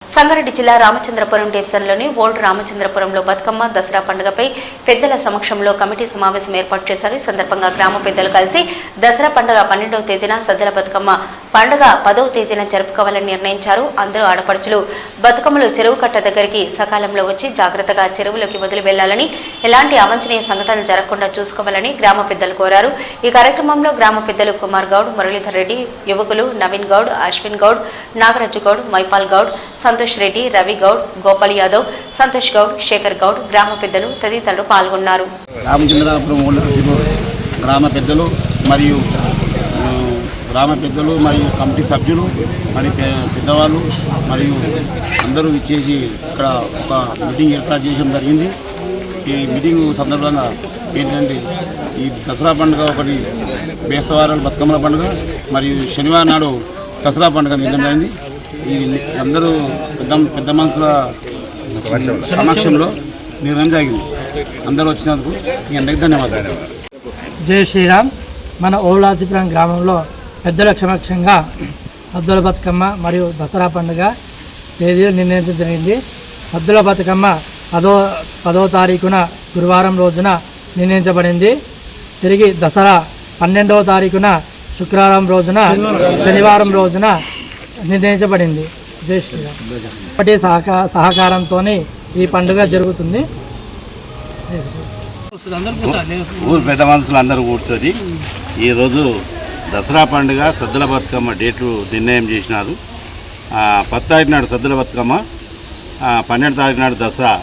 సంగారెడ్డి జిల్లా రామచంద్రపురం డివిజన్లోని ఓల్డ్ రామచంద్రపురంలో బతుకమ్మ దసరా పండుగపై పెద్దల సమక్షంలో కమిటీ సమావేశం ఏర్పాటు చేశారు. ఈ సందర్భంగా గ్రామ పెద్దలు కలిసి దసరా పండుగ 12వ తేదీన సద్దల బతుకమ్మ పండుగ 10వ తేదీన జరుపుకోవాలని నిర్ణయించారు. అందరూ ఆడపడుచులు బతుకమ్మలు చెరువు కట్ట దగ్గరికి సకాలంలో వచ్చి జాగ్రత్తగా చెరువులోకి వదిలి వెళ్లాలని, ఎలాంటి అవాంఛనీయ సంఘటనలు జరగకుండా చూసుకోవాలని గ్రామ పెద్దలు కోరారు. ఈ కార్యక్రమంలో గ్రామ పెద్దలు కుమార్ గౌడ్, మురళీధర్ రెడ్డి, యువకులు నవీన్ గౌడ్, అశ్విన్ గౌడ్, నాగరాజు గౌడ్, మైపాల్ గౌడ్, సంతోష్ రెడ్డి, రవి గౌడ్, గోపాల్ యాదవ్, సంతోష్ గౌడ్, శేఖర్ గౌడ్, గ్రామ పెద్దలు తదితరులు పాల్గొన్నారు. రామచంద్రపురం గ్రామ పెద్దలు మరియు కమిటీ సభ్యులు మరియు పెద్దవాళ్ళు మరియు అందరూ ఇచ్చేసి ఇక్కడ ఒక మీటింగ్ ఏర్పాటు చేయడం జరిగింది. ఈ మీటింగ్ సందర్భంగా ఏంటంటే ఈ దసరా పండుగ ఒకటి, బేస్తవారాలు బతుకమ్మల పండుగ మరియు శనివారం నాడు దసరా పండుగ నిర్ణయమైంది. ఈ అందరూ పెద్ద మనుషుల సమక్షంలో నిర్ణయం జరిగింది. అందరూ వచ్చినందుకు మీ అందరికీ ధన్యవాదాలు. జై శ్రీరామ్. మన ఓలాసిపురం గ్రామంలో పెద్దల సమక్షంగా సద్దుల బతుకమ్మ మరియు దసరా పండుగ తేదీలు నిర్ణయించడం జరిగింది. సద్దుల బతుకమ్మ 10వ తారీఖున గురువారం రోజున నిర్ణయించబడింది. తిరిగి దసరా 12వ తారీఖున శుక్రవారం రోజున, శనివారం రోజున నిర్ణయించబడింది. జై శ్రీరామ్. ఒకటి సహకారంతో ఈ పండుగ జరుగుతుంది. ఊరు పెద్ద మనుషులు అందరూ కూర్చొని ఈరోజు దసరా పండుగ సద్దుల బతుకమ్మ డేట్లు నిర్ణయం చేసినారు. 10 తారీఖు నాడు సద్దుల బతుకమ్మ, 12 తారీఖు నాడు దసరా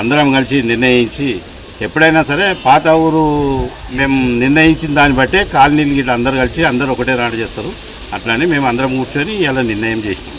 అందరం కలిసి నిర్ణయించి, ఎప్పుడైనా సరే పాత ఊరు మేము నిర్ణయించిన దాన్ని బట్టే కాలనీలు గిట్ల అందరూ కలిసి అందరూ ఒకటే నాడు చేస్తారు. అట్లానే మేము అందరం కూర్చొని ఇలా నిర్ణయం చేసినాం.